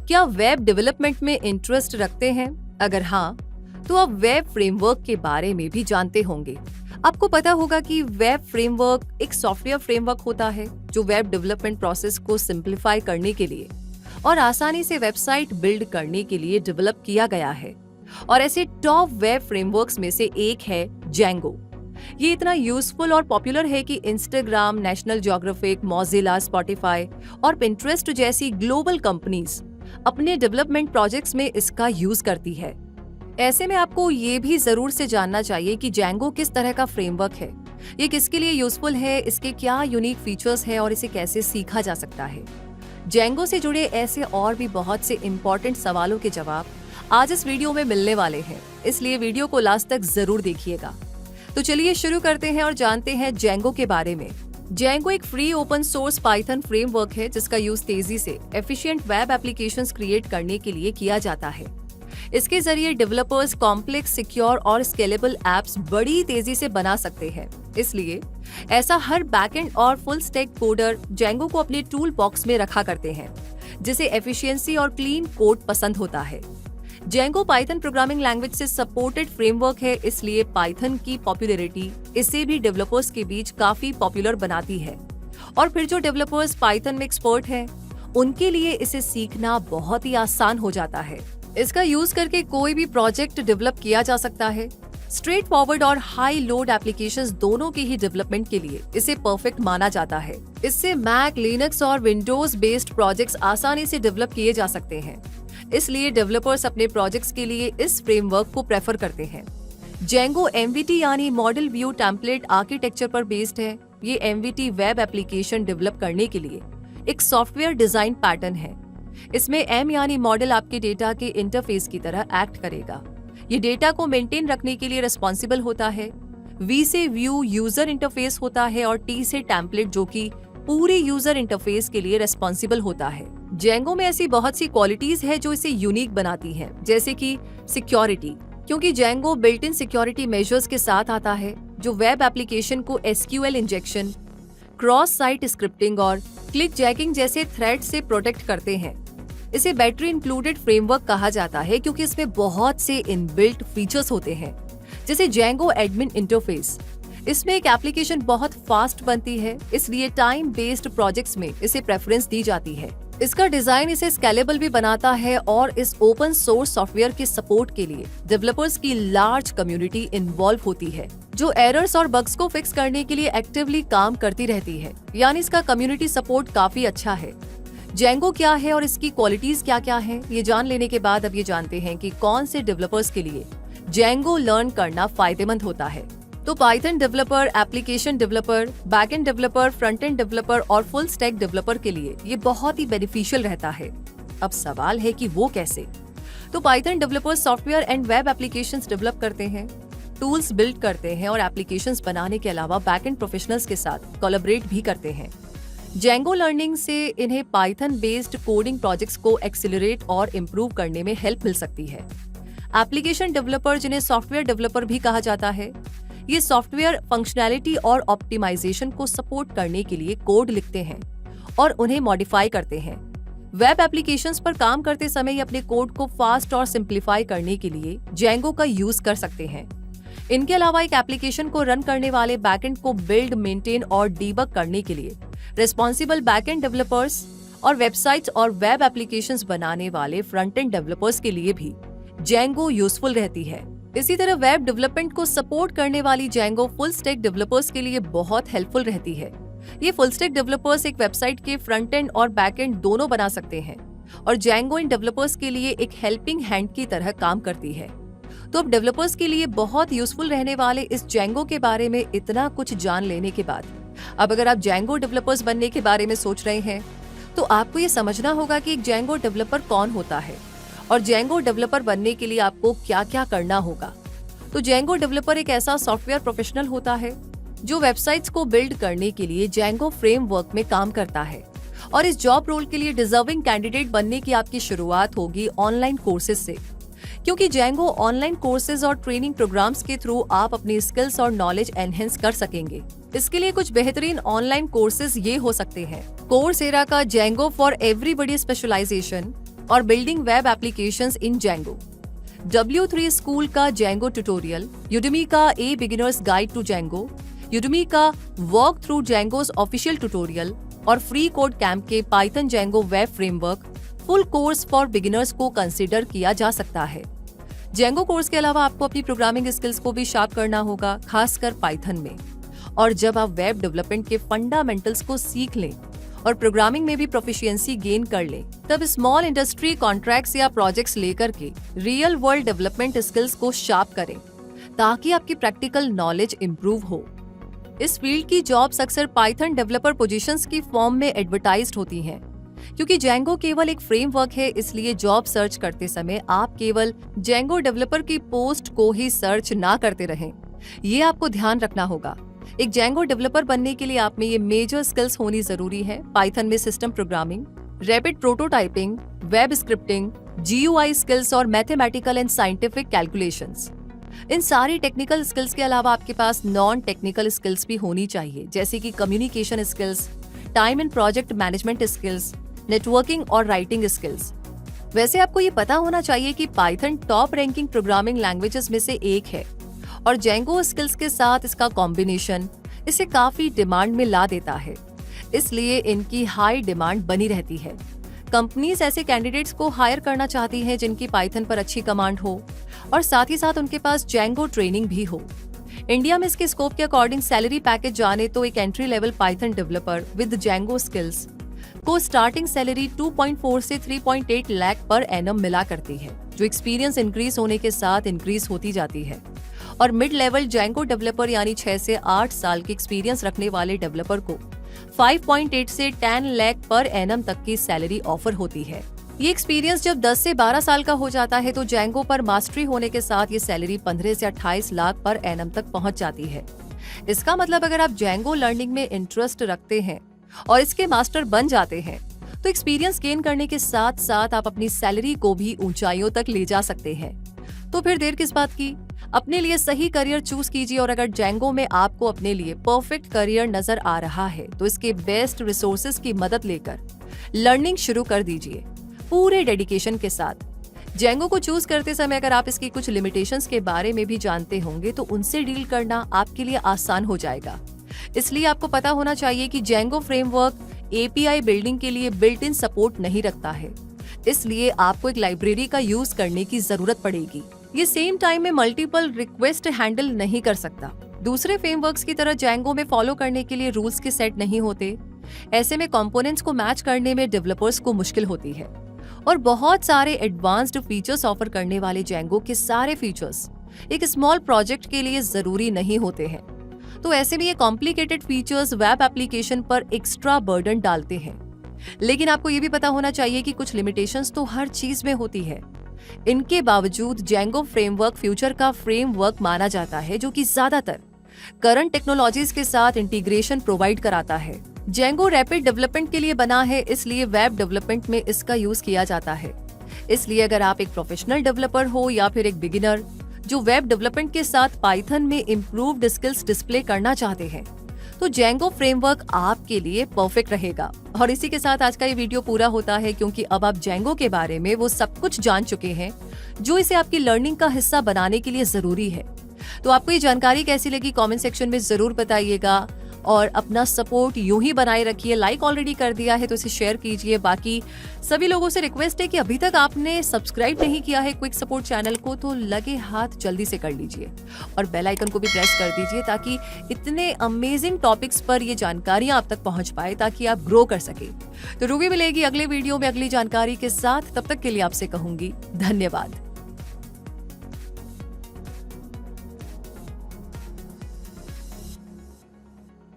क्या web development में interest रखते हैं? अगर हाँ, तो आप वेब फ्रेमवर्क के बारे में भी जानते होंगे। आपको पता होगा कि वेब फ्रेमवर्क एक सॉफ्टवेयर फ्रेमवर्क होता है जो वेब डेवलपमेंट प्रोसेस को सिंप्लीफाई करने के लिए और आसानी से वेबसाइट बिल्ड करने के लिए डेवलप किया गया है। और ऐसे टॉप वेब फ्रेमवर्क्स में से एक है जेंगो। ये इतना यूजफुल और पॉपुलर है कि Instagram, national geographic, Mozilla, Spotify और पिंटरेस्ट जैसी ग्लोबल कंपनीज अपने डेवलपमेंट प्रोजेक्ट्स में इसका यूज करती है। ऐसे में आपको ये भी जरूर से जानना चाहिए कि जेंगो किस तरह का फ्रेमवर्क है, ये किसके लिए यूजफुल है, इसके क्या यूनिक फीचर्स है और इसे कैसे सीखा जा सकता है। जेंगो से जुड़े ऐसे और भी बहुत से इम्पोर्टेंट सवालों के जवाब आज इस वीडियो में मिलने वाले हैं, इसलिए वीडियो को लास्ट तक जरूर देखिएगा। तो चलिए शुरू करते हैं और जानते हैं जेंगो के बारे में। जेंगो एक free open source Python framework है जिसका यूज तेजी से एफिशिएंट वेब एप्लीकेशंस क्रिएट करने के लिए किया जाता है। इसके जरिए डेवलपर्स कॉम्प्लेक्स, सिक्योर और स्केलेबल एप्स बड़ी तेजी से बना सकते हैं। इसलिए ऐसा हर बैकएंड और फुल स्टैक कोडर जेंगो को अपने टूल बॉक्स में रखा करते हैं, जिसे एफिशिएंसी और क्लीन कोड पसंद होता है। जेंगो पाइथन प्रोग्रामिंग लैंग्वेज से सपोर्टेड फ्रेमवर्क है, इसलिए पाइथन की पॉपुलैरिटी इसे भी डेवलपर्स के बीच काफी पॉपुलर बनाती है। और फिर जो डेवलपर्स पाइथन में एक्सपर्ट हैं, उनके लिए इसे सीखना बहुत ही आसान हो जाता है। इसका यूज करके कोई भी प्रोजेक्ट डेवलप किया जा सकता है। स्ट्रेट फॉरवर्ड और हाई लोड एप्लीकेशंस दोनों के ही डेवलपमेंट के लिए इसे परफेक्ट माना जाता है। इससे मैक, लिनक्स और विंडोज बेस्ड प्रोजेक्ट्स आसानी से डेवलप किए जा सकते हैं। इसलिए डेवलपर्स अपने प्रोजेक्ट्स के लिए इस फ्रेमवर्क को प्रेफर करते हैं। जेंगो एमवीटी यानी मॉडल व्यू टेम्पलेट आर्किटेक्चर पर बेस्ड है। ये एमवीटी वेब एप्लीकेशन डेवलप करने के लिए एक सॉफ्टवेयर डिजाइन पैटर्न है। इसमें एम यानी मॉडल आपके डेटा के इंटरफेस की तरह एक्ट करेगा। ये डेटा को मेंटेन रखने के लिए रिस्पॉन्सिबल होता है। वी से व्यू यूजर इंटरफेस होता है और टी से टेम्पलेट जो कि पूरे यूजर इंटरफेस के लिए रिस्पॉन्सिबल होता है। जेंगो में ऐसी बहुत सी क्वालिटीज है जो इसे यूनिक बनाती हैं, जैसे कि सिक्योरिटी, क्योंकि Django built in security measures के साथ आता है जो वेब एप्लीकेशन को SQL injection, cross site scripting और क्लिक जैकिंग जैसे थ्रेट से प्रोटेक्ट करते हैं। इसे बैटरी इंक्लूडेड फ्रेमवर्क कहा जाता है क्योंकि इसमें बहुत से इनबिल्ट फीचर्स होते हैं, जैसे जेंगो एडमिन इंटरफेस। इसमें एक एप्लीकेशन बहुत फास्ट बनती है, इसलिए टाइम बेस्ड प्रोजेक्ट्स में इसे प्रेफरेंस दी जाती है। इसका डिजाइन इसे स्केलेबल भी बनाता है और इस ओपन सोर्स सॉफ्टवेयर के सपोर्ट के लिए डेवलपर्स की लार्ज कम्युनिटी इन्वॉल्व होती है, जो एरर्स और बग्स को फिक्स करने के लिए एक्टिवली काम करती रहती है। यानी इसका कम्युनिटी सपोर्ट काफी अच्छा है। जेंगो क्या है और इसकी क्वालिटीज क्या क्या हैं, ये जान लेने के बाद अब ये जानते हैं कि कौन से डेवलपर्स के लिए जेंगो लर्न करना फायदेमंद होता है। तो Python developer, application developer, backend developer, front end developer और फुल स्टैक डेवलपर के लिए ये बहुत ही बेनिफिशियल रहता है। अब सवाल है कि वो कैसे। तो Python developers software and web applications develop करते हैं, टूल्स बिल्ड करते हैं और एप्लीकेशंस बनाने के अलावा बैकएंड प्रोफेशनल्स के साथ कोलैबोरेट भी करते हैं। जेंगो लर्निंग से इन्हें पाइथन बेस्ड कोडिंग प्रोजेक्ट्स को एक्सेलरेट और इम्प्रूव करने में हेल्प मिल सकती है। एप्लीकेशन डेवलपर, जिन्हें सॉफ्टवेयर डेवलपर भी कहा जाता है, ये सॉफ्टवेयर फंक्शनैलिटी और ऑप्टिमाइजेशन को सपोर्ट करने के लिए कोड लिखते हैं और उन्हें मॉडिफाई करते हैं। वेब एप्लीकेशंस पर काम करते समय ये अपने कोड को फास्ट और सिंप्लीफाई करने के लिए जेंगो का यूज कर सकते हैं। इनके अलावा एक एप्लीकेशन को रन करने वाले बैकएंड को बिल्ड, मेंटेन और डीबग करने के लिए रिस्पॉन्सिबल बैकएंड डेवलपर्स और वेबसाइट्स और वेब एप्लीकेशंस बनाने वाले फ्रंट एंड डेवलपर्स के लिए भी जेंगो यूजफुल रहती है। इसी तरह वेब डेवलपमेंट को सपोर्ट करने वाली जेंगो फुल स्टैक डेवलपर्स के लिए बहुत हेल्पफुल रहती है। ये फुल स्टैक डेवलपर्स एक वेबसाइट के फ्रंट एंड और बैक एंड दोनों बना सकते हैं और जेंगो इन डेवलपर्स के लिए एक हेल्पिंग हैंड की तरह काम करती है। तो अब डेवलपर्स के लिए बहुत यूजफुल रहने वाले इस जेंगो के बारे में इतना कुछ जान लेने के बाद अब अगर आप जेंगो डेवलपर्स बनने के बारे में सोच रहे हैं, तो आपको ये समझना होगा कि एक जेंगो डेवलपर कौन होता है और जेंगो डेवलपर बनने के लिए आपको क्या क्या करना होगा। तो जेंगो डेवलपर एक ऐसा सॉफ्टवेयर प्रोफेशनल होता है जो वेबसाइट्स को बिल्ड करने के लिए जेंगो फ्रेमवर्क में काम करता है और इस जॉब रोल के लिए डिजर्विंग कैंडिडेट बनने की आपकी शुरुआत होगी ऑनलाइन कोर्सेज से, क्योंकि जेंगो ऑनलाइन कोर्सेज और ट्रेनिंग प्रोग्राम्स के थ्रू आप अपनी स्किल्स और नॉलेज एनहेंस कर सकेंगे। इसके लिए कुछ बेहतरीन ऑनलाइन कोर्सेज ये हो सकते हैं: कोर्सेरा का जेंगो फॉर एवरीबॉडी स्पेशलाइजेशन, और building web applications in Django। W3 school का Django ट्यूटोरियल, Udemy का a beginner's guide to Django, Udemy का walk through Django's official tutorial और फ्री कोड कैंप के Python Django web framework full course for beginners को consider किया जा सकता है। Django कोर्स के अलावा आपको अपनी प्रोग्रामिंग स्किल्स को भी शार्प करना होगा, खासकर पाइथन में। और जब आप वेब डेवलपमेंट के फंडामेंटल्स को सीख लें और प्रोग्रामिंग में भी प्रोफिशिएंसी गेन कर लें, तब स्मॉल इंडस्ट्री कॉन्ट्रैक्ट्स या प्रोजेक्ट्स लेकर के रियल वर्ल्ड डेवलपमेंट स्किल्स को शार्प करें, ताकि आपकी प्रैक्टिकल नॉलेज इंप्रूव हो। इस फील्ड की जॉब्स अक्सर पाइथन डेवलपर पोजीशंस की फॉर्म में एडवर्टाइज्ड होती हैं। क्योंकि Django केवल एक फ्रेमवर्क है, इसलिए जॉब सर्च करते समय आप केवल Django डेवलपर की पोस्ट को ही सर्च ना करते रहें। ये आपको ध्यान रखना होगा। एक Django डेवलपर बनने के लिए आप में ये मेजर स्किल्स होनी जरूरी है। पाइथन में system programming, rapid prototyping, web scripting, GUI skills और मैथमेटिकल एंड साइंटिफिक कैलकुलेशंस। इन सारी टेक्निकल स्किल्स के अलावा आपके पास नॉन टेक्निकल स्किल्स भी होनी चाहिए, जैसे कि communication skills, time and project management skills, networking और राइटिंग स्किल्स। वैसे आपको ये पता होना चाहिए कि Python top ranking programming languages में से एक है और Django स्किल्स के साथ इसका कॉम्बिनेशन इसे काफी डिमांड में ला देता है, इसलिए इनकी हाई डिमांड बनी रहती है। कंपनीज ऐसे कैंडिडेट्स को हायर करना चाहती हैं जिनकी पाइथन पर अच्छी कमांड हो और साथ ही साथ उनके पास Django ट्रेनिंग भी हो। इंडिया में इसके स्कोप के अकॉर्डिंग सैलरी पैकेज जाने तो एक entry level Python developer with Django skills को स्टार्टिंग सैलरी 2.4 से 3.8 लाख पर एनम मिला करती है, जो एक्सपीरियंस इंक्रीज होने के साथ इंक्रीज होती जाती है। और मिड लेवल Django डेवलपर यानी 6 से 8 साल की एक्सपीरियंस रखने वाले डेवलपर को 5.8 से 10 लाख पर एनम तक की सैलरी ऑफर होती है। ये एक्सपीरियंस जब 10 से 12 साल का हो जाता है तो Django पर मास्टरी होने के साथ ये सैलरी 15 से 28 लाख पर एनम तक पहुंच जाती है। इसका मतलब अगर आप Django लर्निंग में इंटरेस्ट रखते हैं और इसके मास्टर बन जाते हैं, तो एक्सपीरियंस गेन करने के साथ साथ आप अपनी सैलरी को भी ऊंचाइयों तक ले जा सकते हैं। तो फिर देर किस बात की, अपने लिए सही करियर चूज कीजिए। और अगर Django में आपको अपने लिए परफेक्ट करियर नजर आ रहा है तो इसके बेस्ट रिसोर्सेज की मदद लेकर लर्निंग शुरू कर दीजिए पूरे डेडिकेशन के साथ। Django को चूज करते समय अगर आप इसकी कुछ लिमिटेशंस के बारे में भी जानते होंगे तो उनसे डील करना आपके लिए आसान हो जाएगा। इसलिए आपको पता होना चाहिए कि Django फ्रेमवर्क API बिल्डिंग के लिए बिल्ट इन सपोर्ट नहीं रखता है, इसलिए आपको एक लाइब्रेरी का यूज करने की जरूरत पड़ेगी। ये सेम टाइम में मल्टीपल रिक्वेस्ट हैंडल नहीं कर सकता। दूसरे फ्रेमवर्क्स की तरह Django में फॉलो करने के लिए रूल्स के सेट नहीं होते। ऐसे में कंपोनेंट्स को मैच करने में डेवलपर्स को मुश्किल होती है और बहुत सारे एडवांस्ड फीचर्स ऑफर करने वाले Django के सारे फीचर्स एक स्मॉल प्रोजेक्ट के लिए जरूरी नहीं होते हैं। तो ऐसे में ये कॉम्प्लिकेटेड फीचर्स वेब एप्लीकेशन पर एक्स्ट्रा बर्डन डालते हैं। लेकिन आपको ये भी पता होना चाहिए कि कुछ लिमिटेशंस तो हर चीज में होती है। इनके बावजूद Django फ्रेमवर्क फ्यूचर का फ्रेमवर्क माना जाता है, जो कि ज्यादातर करंट टेक्नोलॉजीज के साथ इंटीग्रेशन प्रोवाइड कराता है। Django रैपिड डेवलपमेंट के लिए बना है, इसलिए वेब डेवलपमेंट में इसका यूज किया जाता है। इसलिए अगर आप एक प्रोफेशनल डेवलपर हो या फिर एक बिगिनर जो वेब डेवलपमेंट के साथ पाइथन में इम्प्रूव्ड स्किल्स डिस्प्ले करना चाहते हैं, तो Django फ्रेमवर्क आपके लिए परफेक्ट रहेगा। और इसी के साथ आज का ये वीडियो पूरा होता है, क्योंकि अब आप Django के बारे में वो सब कुछ जान चुके हैं जो इसे आपकी लर्निंग का हिस्सा बनाने के लिए जरूरी है। तो आपको ये जानकारी कैसी लगी कमेंट सेक्शन में जरूर बताइएगा और अपना सपोर्ट यूं ही बनाए रखिए। लाइक ऑलरेडी कर दिया है तो इसे शेयर कीजिए। बाकी सभी लोगों से रिक्वेस्ट है कि अभी तक आपने सब्सक्राइब नहीं किया है क्विक सपोर्ट चैनल को तो लगे हाथ जल्दी से कर लीजिए और बेल आइकन को भी प्रेस कर दीजिए, ताकि इतने अमेजिंग टॉपिक्स पर ये जानकारियां आप तक पहुंच पाए, ताकि आप ग्रो कर सके। तो रूबी मिलेगी अगले वीडियो में अगली जानकारी के साथ। तब तक के लिए आपसे कहूंगी धन्यवाद।